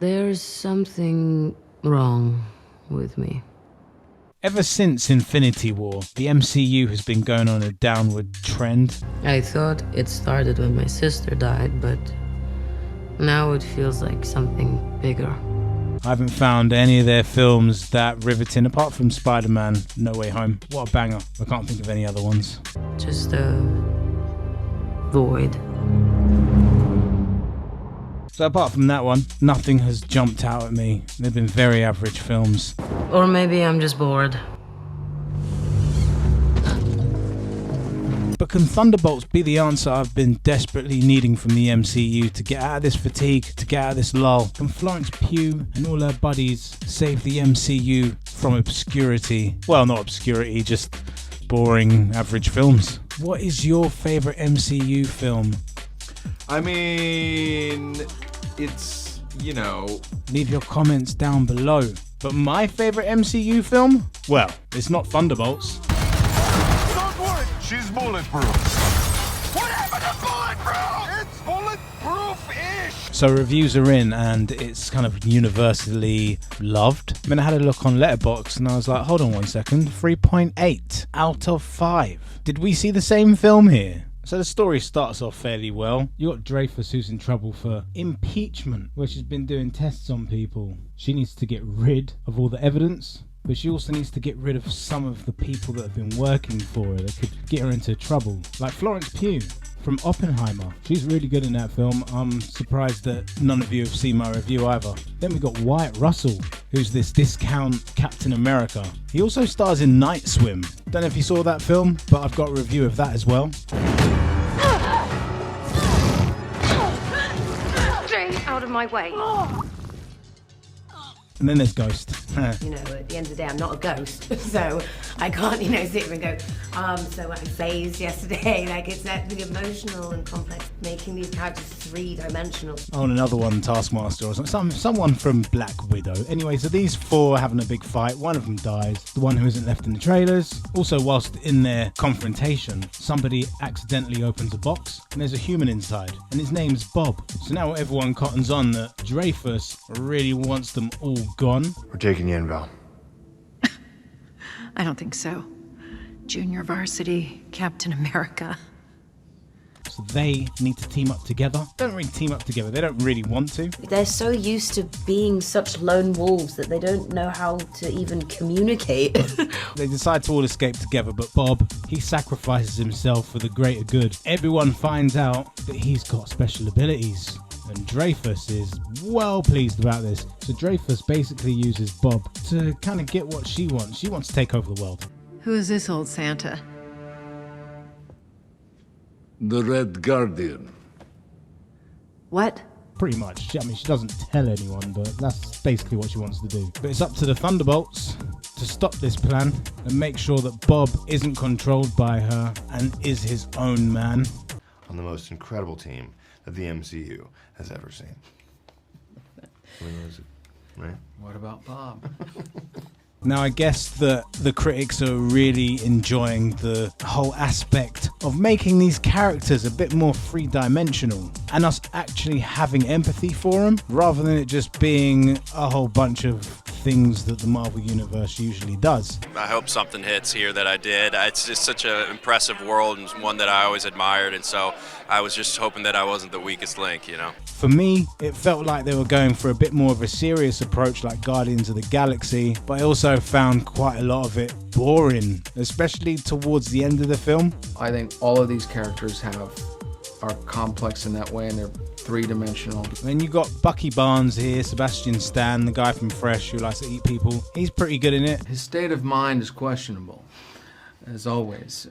There's something wrong with me. Ever since Infinity War, the MCU has been going on a downward trend. I thought it started when my sister died, but now it feels like something bigger. I haven't found any of their films that riveting, apart from Spider-Man No Way Home. What a banger. I can't think of any other ones. Just a void. So apart from that one, nothing has jumped out at me. They've been very average films. Or maybe I'm just bored. But can Thunderbolts be the answer I've been desperately needing from the MCU to get out of this fatigue, to get out of this lull? Can Florence Pugh and all her buddies save the MCU from obscurity? Well, not obscurity, just boring, average films. What is your favourite MCU film? I mean, it's, you know... Leave your comments down below. But my favourite MCU film? Well, it's not Thunderbolts. Don't worry, she's bulletproof. What happened to bulletproof? It's bulletproof-ish. So reviews are in and it's kind of universally loved. I mean, I had a look on Letterboxd and I was like, hold on one second, 3.8 out of 5. Did we see the same film here? So the story starts off fairly well. You got Dreyfus, who's in trouble for impeachment, where she's been doing tests on people. She needs to get rid of all the evidence, but she also needs to get rid of some of the people that have been working for her that could get her into trouble. Like Florence Pugh from Oppenheimer. She's really good in that film. I'm surprised that none of you have seen my review either. Then we got Wyatt Russell, who's this discount Captain America. He also stars in Night Swim. Don't know if you saw that film, but I've got a review of that as well. Out of my way. And then there's Ghost. You know, at the end of the day, I'm not a ghost, so I can't, sit here and go, so I phased yesterday. Like, it's actually emotional and complex, making these characters three-dimensional. Oh, and another one, Taskmaster or something. Someone from Black Widow. Anyway, so these four are having a big fight. One of them dies. The one who isn't left in the trailers. Also, whilst in their confrontation, somebody accidentally opens a box and there's a human inside. And his name's Bob. So now everyone cottons on that Dreyfus really wants them all gone. We're taking you in, Val. I don't think so. Junior varsity, Captain America. So they need to team up together. They don't really team up together. They don't really want to. They're so used to being such lone wolves that they don't know how to even communicate. They decide to all escape together, but Bob, he sacrifices himself for the greater good. Everyone finds out that he's got special abilities. And Dreyfus is well pleased about this. So Dreyfus basically uses Bob to kind of get what she wants. She wants to take over the world. Who is this old Santa? The Red Guardian. What? Pretty much. I mean, she doesn't tell anyone, but that's basically what she wants to do. But it's up to the Thunderbolts to stop this plan and make sure that Bob isn't controlled by her and is his own man. On the most incredible team that the MCU has ever seen. Right? What about Bob? Now, I guess that the critics are really enjoying the whole aspect of making these characters a bit more three-dimensional and us actually having empathy for them rather than it just being a whole bunch of things that the Marvel Universe usually does. I hope something hits here that I did. It's just such an impressive world and one that I always admired, and so I was just hoping that I wasn't the weakest link, you know. For me, it felt like they were going for a bit more of a serious approach like Guardians of the Galaxy, but I also found quite a lot of it boring, especially towards the end of the film. I think all of these characters are complex in that way, and they're three-dimensional. Then you got Bucky Barnes here, Sebastian Stan, the guy from Fresh who likes to eat people. He's pretty good in it. His state of mind is questionable, as always.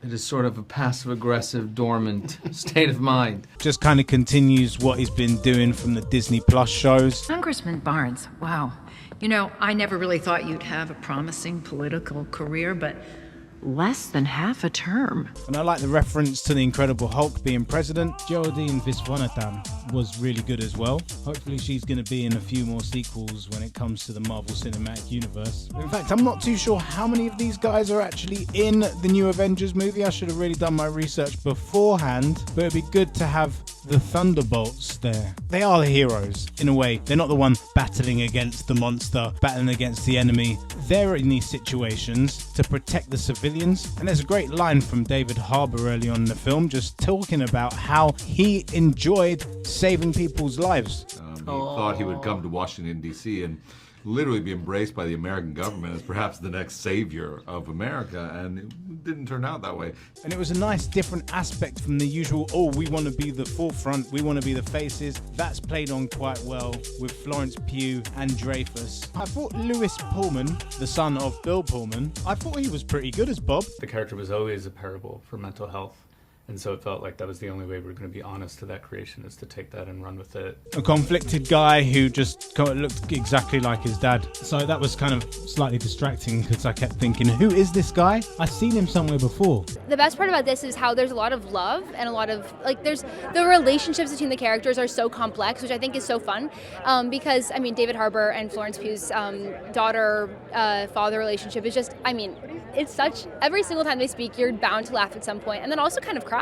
It is sort of a passive-aggressive, dormant state of mind. Just kind of continues what he's been doing from the Disney Plus shows. Congressman Barnes, wow. You know, I never really thought you'd have a promising political career, but less than half a term. And I like the reference to the Incredible Hulk being president. Geraldine Viswanathan was really good as well. Hopefully she's going to be in a few more sequels when it comes to the Marvel Cinematic Universe. In fact, I'm not too sure how many of these guys are actually in the new Avengers movie. I should have really done my research beforehand, but it'd be good to have the Thunderbolts there. They are the heroes, in a way. They're not the one battling against the monster, battling against the enemy. They're in these situations to protect the civilians. And there's a great line from David Harbour early on in the film, just talking about how he enjoyed saving people's lives. He thought he would come to Washington, D.C. and literally be embraced by the American government as perhaps the next savior of America, and it didn't turn out that way. And it was a nice different aspect from the usual, we want to be the forefront, we want to be the faces. That's played on quite well with Florence Pugh and Dreyfus. I thought Lewis Pullman, the son of Bill Pullman, I thought he was pretty good as Bob. The character was always a parable for mental health. And so it felt like that was the only way we were going to be honest to that creation, is to take that and run with it. A conflicted guy who just kind of looked exactly like his dad. So that was kind of slightly distracting because I kept thinking, who is this guy? I've seen him somewhere before. The best part about this is how there's a lot of love and a lot of, there's the relationships between the characters are so complex, which I think is so fun. Because, David Harbour and Florence Pugh's daughter-father relationship is just, it's such, every single time they speak, you're bound to laugh at some point and then also kind of cry.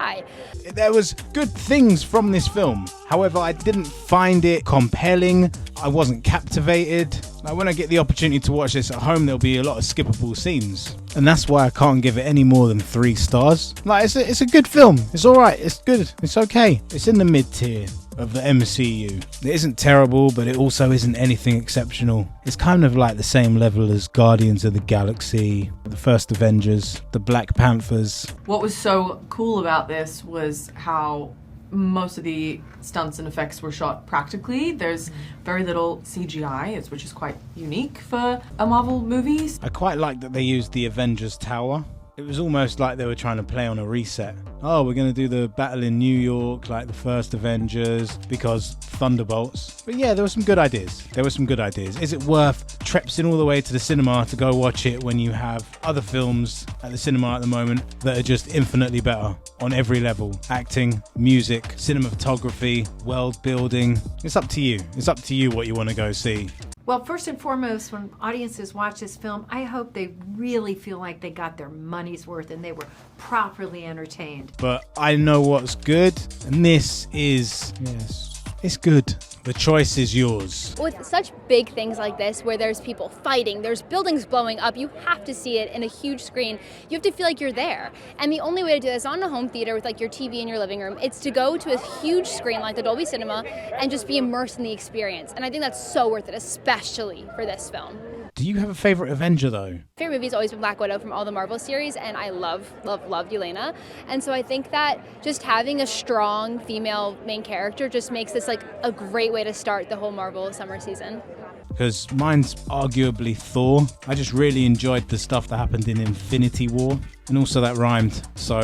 There was good things from this film. However, I didn't find it compelling. I wasn't captivated. Now, when I get the opportunity to watch this at home, there'll be a lot of skippable scenes. And that's why I can't give it any more than 3 stars. It's a good film. It's alright. It's good. It's okay. It's in the mid-tier of the MCU. It isn't terrible, but it also isn't anything exceptional. It's kind of like the same level as Guardians of the Galaxy, the first Avengers, the Black Panthers. What was so cool about this was how most of the stunts and effects were shot practically. There's very little CGI, which is quite unique for a Marvel movie. I quite like that they used the Avengers Tower. It was almost like they were trying to play on a reset. Oh, we're going to do the battle in New York like the first Avengers because Thunderbolts. But yeah, there were some good ideas. Is it worth trepsing all the way to the cinema to go watch it when you have other films at the cinema at the moment that are just infinitely better on every level? Acting, music, cinematography, world building. It's up to you. It's up to you what you want to go see. Well, first and foremost, when audiences watch this film, I hope they really feel like they got their money's worth and they were properly entertained. But I know what's good, and this is, yes, it's good. The choice is yours. With such big things like this, where there's people fighting, there's buildings blowing up, you have to see it in a huge screen. You have to feel like you're there. And the only way to do this on a home theater with your TV in your living room, it's to go to a huge screen like the Dolby Cinema and just be immersed in the experience. And I think that's so worth it, especially for this film. Do you have a favorite Avenger though? Favorite movie's always been Black Widow from all the Marvel series, and I love Yelena. And so I think that just having a strong female main character just makes this a great way to start the whole Marvel summer season. Because mine's arguably Thor. I just really enjoyed the stuff that happened in Infinity War, and also that rhymed, so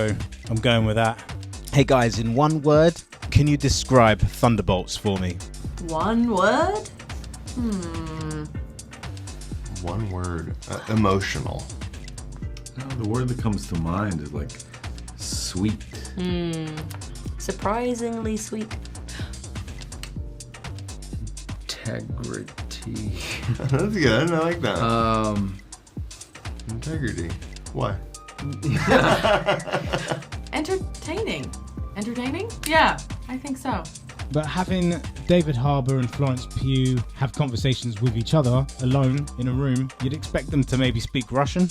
I'm going with that. Hey guys, in one word, can you describe Thunderbolts for me? One word? One word. Emotional. The word that comes to mind is sweet. Surprisingly sweet. Integrity. That's good. I like that. Integrity. Why? Entertaining. Entertaining? Yeah, I think so. But having David Harbour and Florence Pugh have conversations with each other alone in a room, you'd expect them to maybe speak Russian.